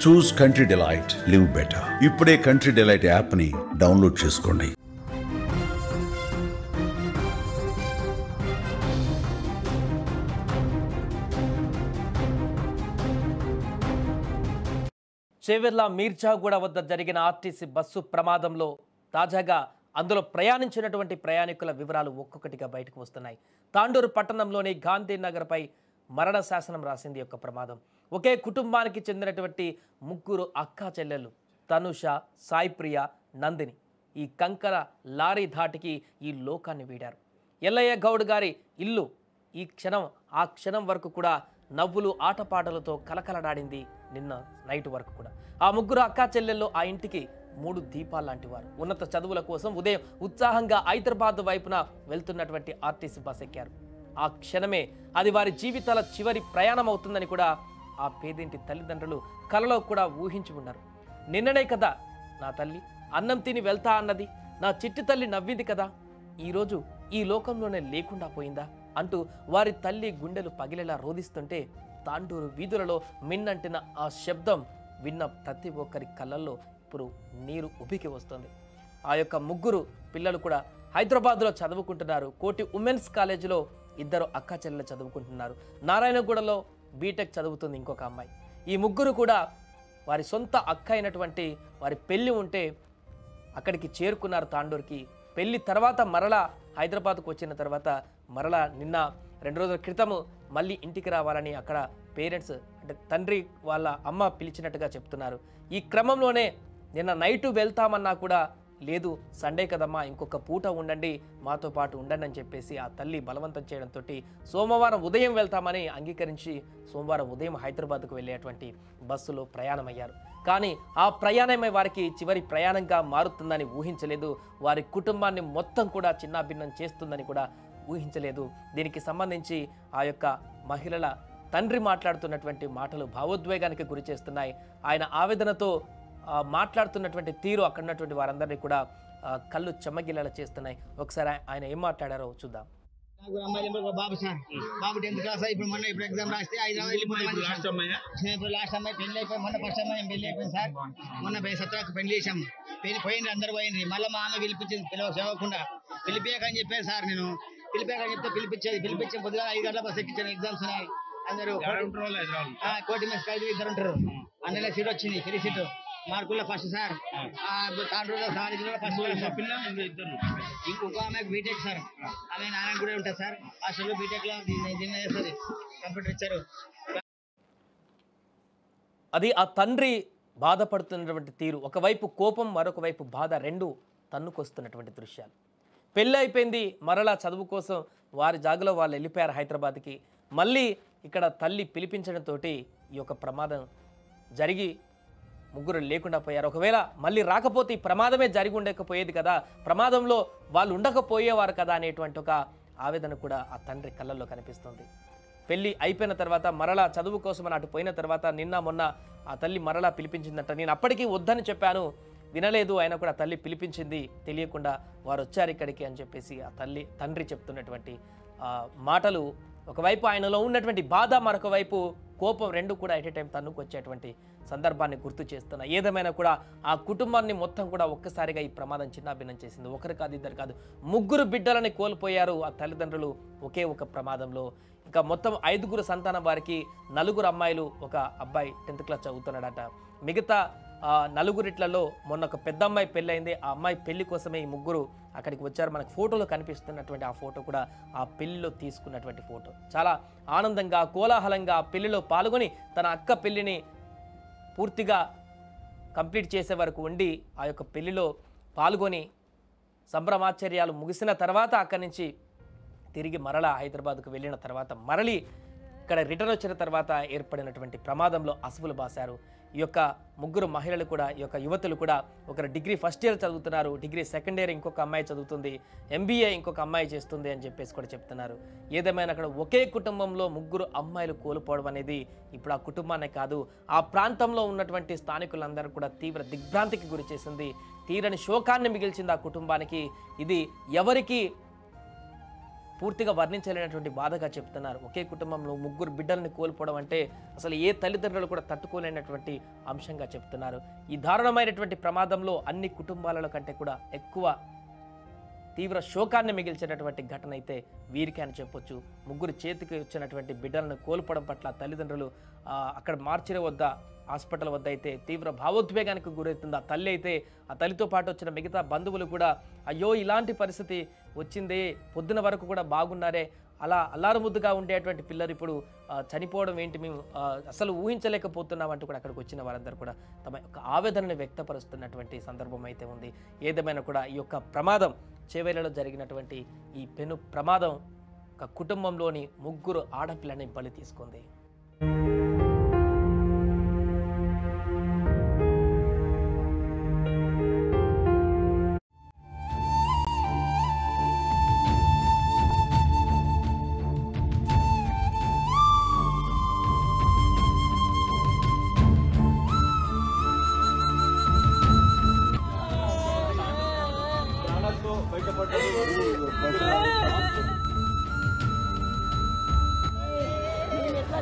చూస్ country delight, live better. ఇప్పుడే country delight యాప్ని download చేసుకోండి. చేవెర్ల మీర్జాగూడ వద్ద జరిగిన ఆర్టీసీ బస్సు ప్రమాదంలో తాజాగా అందులో ప్రయాణించినటువంటి ప్రయాణికుల వివరాలు ఒక్కొక్కటిగా బయటకు వస్తున్నాయి. తాండూరు పట్టణంలోని గాంధీనగర్పై మరణ శాసనం రాసింది యొక్క ప్రమాదం. ఒకే కుటుంబానికి చెందినటువంటి ముగ్గురు అక్కా చెల్లెళ్ళు తనుష, సాయిప్రియ, నందిని ఈ కంకర లారీ ధాటికి ఈ లోకాన్ని వీడారు. ఎల్లయ్య గౌడ్ గారి ఇల్లు ఈ క్షణం ఆ క్షణం వరకు కూడా నవ్వులు ఆటపాటలతో కలకలడాడింది. నిన్న నైట్ వరకు కూడా ఆ ముగ్గురు అక్కా చెల్లెళ్ళు ఆ ఇంటికి 3 దీపాలు లాంటి వారు. ఉన్నత చదువుల కోసం ఉదయం ఉత్సాహంగా హైదరాబాద్ వైపున వెళ్తున్నటువంటి ఆర్టీసీ బస్ ఎక్కారు. ఆ క్షణమే అది వారి జీవితాల చివరి ప్రయాణం అవుతుందని కూడా ఆ పేదింటి తల్లిదండ్రులు కలలో కూడా ఊహించి ఉన్నారు. నిన్ననే కదా నా తల్లి అన్నం తిని వెళ్తా అన్నది, నా చిట్టి తల్లి నవ్వింది కదా, ఈరోజు ఈ లోకంలోనే లేకుండా పోయిందా అంటూ వారి తల్లి గుండెలు పగిలేలా రోదిస్తుంటే తాండూరు వీధులలో మిన్నంటిన ఆ శబ్దం విన్న ప్రతి ఒక్కరి కళ్ళల్లో ఇప్పుడు నీరు ఉబికి వస్తుంది. ఆ యొక్క ముగ్గురు పిల్లలు కూడా హైదరాబాద్లో చదువుకుంటున్నారు. కోటి ఉమెన్స్ కాలేజీలో 2 అక్కా చెల్లెలు చదువుకుంటున్నారు. నారాయణగూడలో బీటెక్ చదువుతుంది ఇంకొక అమ్మాయి. ఈ ముగ్గురు కూడా వారి సొంత అక్క అయినటువంటి వారి పెళ్ళి ఉంటే అక్కడికి చేరుకున్నారు తాండూరుకి. పెళ్లి తర్వాత మరలా హైదరాబాద్కు వచ్చిన తర్వాత మరలా నిన్న 2 రోజుల క్రితము మళ్ళీ ఇంటికి రావాలని అక్కడ పేరెంట్స్ అంటే తండ్రి వాళ్ళ అమ్మ పిలిచినట్టుగా చెప్తున్నారు. ఈ క్రమంలోనే నిన్న నైటు వెళ్తామన్నా కూడా లేదు, సండే కదమ్మా ఇంకొక పూట ఉండండి, మాతో పాటు ఉండండి అని చెప్పేసి ఆ తల్లి బలవంతం చేయడంతో సోమవారం ఉదయం వెళ్తామని అంగీకరించి సోమవారం ఉదయం హైదరాబాద్కు వెళ్ళేటువంటి బస్సులో ప్రయాణమయ్యారు. కానీ ఆ ప్రయాణమే వారికి చివరి ప్రయాణంగా మారుతుందని ఊహించలేదు. వారి కుటుంబాన్ని మొత్తం కూడా చిన్నాభిన్నం చేస్తుందని కూడా ఊహించలేదు. దీనికి సంబంధించి ఆ యొక్క మహిళల తండ్రి మాట్లాడుతున్నటువంటి మాటలు భావోద్వేగానికి గురి చేస్తున్నాయి. ఆయన ఆవేదనతో మాట్లాడుతున్నటువంటి తీరు అక్కడ ఉన్నటువంటి వారందరినీ కూడా కళ్ళు చెమ్మగిల్లేలా చేస్తున్నాయి. ఒకసారి ఆయన ఏం మాట్లాడారో చూద్దాం. బాబు సార్, బాబు 10th క్లాస్ ఇప్పుడు ఎగ్జామ్ రాస్తే లాస్ట్ అమ్మాయి పెళ్లి అయిపోయి మొన్న ఫస్ట్ అమ్మాయి పెళ్లి అయిపోయింది సార్. మొన్న సత్రాకు పెళ్లి చేసాం, పోయింది అందరు పోయింది. మళ్ళీ మా ఆమె పిలిపించింది, చదవకుండా పిలిపియాకని చెప్పాను సార్. నేను పిలిపాకని చెప్తే పిలిపించే పొద్దుగా 5 గంటల బస్ ఎక్కించాను. ఎగ్జామ్స్ ఉన్నాయి, అందరూ కోటి మెస్ కాలేజీ 2 ఉంటారు. అందులో సీట్ వచ్చింది, ఫ్రీ సీటు మార్కుల్లో ఫస్ట్ సార్. ఇంకొక ఆమె బీటెక్ సార్, ఆమె నారాయణ కూడా ఉంటుంది సార్. హాస్టల్లో బీటెక్ లో దీన్ని చేస్తుంది, కంప్యూటర్ ఇచ్చారు. అది ఆ తండ్రి బాధపడుతున్నటువంటి తీరు. ఒకవైపు కోపం, మరొక వైపు బాధ, 2 తన్నుకొస్తున్నటువంటి దృశ్యాలు. పెళ్ళి అయిపోయింది, మరలా చదువు కోసం వారి జాగలో వాళ్ళు వెళ్ళిపోయారు హైదరాబాద్కి. మళ్ళీ ఇక్కడ తల్లి పిలిపించడంతో ఈ యొక్క ప్రమాదం జరిగి ముగ్గురు లేకుండా పోయారు. ఒకవేళ మళ్ళీ రాకపోతే ఈ ప్రమాదమే జరిగి ఉండకపోయేది కదా, ప్రమాదంలో వాళ్ళు ఉండకపోయేవారు కదా అనేటువంటి ఒక ఆవేదన కూడా ఆ తండ్రి కళ్ళల్లో కనిపిస్తుంది. పెళ్ళి అయిపోయిన తర్వాత మరలా చదువు కోసం అటు పోయిన తర్వాత నిన్న మొన్న ఆ తల్లి మరలా పిలిపించిందంట. నేను అప్పటికీ వద్దని చెప్పాను, వినలేదు, ఆయన కూడా తల్లి పిలిపించింది, తెలియకుండా వారు వచ్చారు ఇక్కడికి అని చెప్పేసి ఆ తండ్రి చెప్తున్నటువంటి మాటలు ఒకవైపు ఆయనలో ఉన్నటువంటి బాధ, మరొక వైపు కోపం, 2 కూడా ఎట్ ఏ టైం తన్నుకు వచ్చేటువంటి సందర్భాన్ని గుర్తు చేస్తున్నా. ఏదేమైనా కూడా ఆ కుటుంబాన్ని మొత్తం కూడా ఒక్కసారిగా ఈ ప్రమాదం చిన్నాభిన్నం చేసింది. ఒకరు కాదు, ఇద్దరు కాదు, 3 బిడ్డలని కోల్పోయారు ఆ తల్లిదండ్రులు ఒకే ఒక ప్రమాదంలో. ఇంకా మొత్తం 5 సంతానం వారికి, 4 అమ్మాయిలు, ఒక అబ్బాయి 10th క్లాస్ చదువుతున్నాడట. మిగతా 4 మొన్న ఒక పెద్ద అమ్మాయి పెళ్ళి అయింది. ఆ అమ్మాయి పెళ్లి కోసమే ఈ 3 అక్కడికి వచ్చారు. మనకు ఫోటోలో కనిపిస్తున్నటువంటి ఆ ఫోటో కూడా ఆ పెళ్లిలో తీసుకున్నటువంటి ఫోటో. చాలా ఆనందంగా, కోలాహలంగా ఆ పెళ్లిలో పాల్గొని తన అక్క పెళ్లిని పూర్తిగా కంప్లీట్ చేసే వరకు ఉండి ఆ యొక్క పెళ్లిలో పాల్గొని సంభ్రమాశ్చర్యాలు ముగిసిన తర్వాత అక్కడి నుంచి తిరిగి మరలా హైదరాబాద్కు వెళ్ళిన తర్వాత మరలి ఇక్కడ రిటర్న్ వచ్చిన తర్వాత ఏర్పడినటువంటి ప్రమాదంలో అసువులు బాశారు. ఈ యొక్క 3 మహిళలు కూడా, ఈ యొక్క యువతులు కూడా, ఒకరు డిగ్రీ ఫస్ట్ ఇయర్ చదువుతున్నారు, డిగ్రీ సెకండ్ ఇయర్ ఇంకొక అమ్మాయి చదువుతుంది, MBA ఇంకొక అమ్మాయి చేస్తుంది అని చెప్పేసి కూడా చెప్తున్నారు. ఏదేమైనా అక్కడ ఒకే కుటుంబంలో 3 అమ్మాయిలు కోల్పోవడం అనేది ఇప్పుడు ఆ కుటుంబాన్నే కాదు, ఆ ప్రాంతంలో ఉన్నటువంటి స్థానికులందరూ కూడా తీవ్ర దిగ్భ్రాంతికి గురి చేసింది, తీరని శోకాన్ని మిగిల్చింది ఆ కుటుంబానికి. ఇది ఎవరికి పూర్తిగా వర్ణించలేనటువంటి బాధగా చెప్తున్నారు. ఒకే కుటుంబంలో 3 బిడ్డల్ని కోల్పోవడం అంటే అసలు ఏ తల్లిదండ్రులు కూడా తట్టుకోలేనటువంటి అంశంగా చెప్తున్నారు. ఈ దారుణమైనటువంటి ప్రమాదంలో అన్ని కుటుంబాల కంటే కూడా ఎక్కువ తీవ్ర శోకాన్ని మిగిల్చినటువంటి ఘటన అయితే వీరికి అని చెప్పొచ్చు. 3 చేతికి వచ్చినటువంటి బిడ్డలను కోల్పోవడం పట్ల తల్లిదండ్రులు అక్కడ మార్చిరి వద్ద హాస్పిటల్ వద్ద అయితే తీవ్ర భావోద్వేగానికి గురవుతుంది. ఆ తల్లి అయితే ఆ తల్లితో పాటు వచ్చిన మిగతా బంధువులు కూడా అయ్యో ఇలాంటి పరిస్థితి వచ్చింది, పొద్దున వరకు కూడా బాగున్నారే, అలా అల్లారుముద్దుగా ఉండేటువంటి పిల్లలు ఇప్పుడు చనిపోవడం ఏంటి, మేము అసలు ఊహించలేకపోతున్నాం అంటూ కూడా అక్కడికి వచ్చిన వారందరూ కూడా తమ యొక్క ఆవేదనను వ్యక్తపరుస్తున్నటువంటి సందర్భం అయితే ఉంది. ఏదేమైనా కూడా ఈ యొక్క ప్రమాదం చేవేళ్లలో జరిగినటువంటి ఈ పెను ప్రమాదం ఒక కుటుంబంలోని 3 ఆడపిల్లని బలి తీసుకుంది. ఎట్లా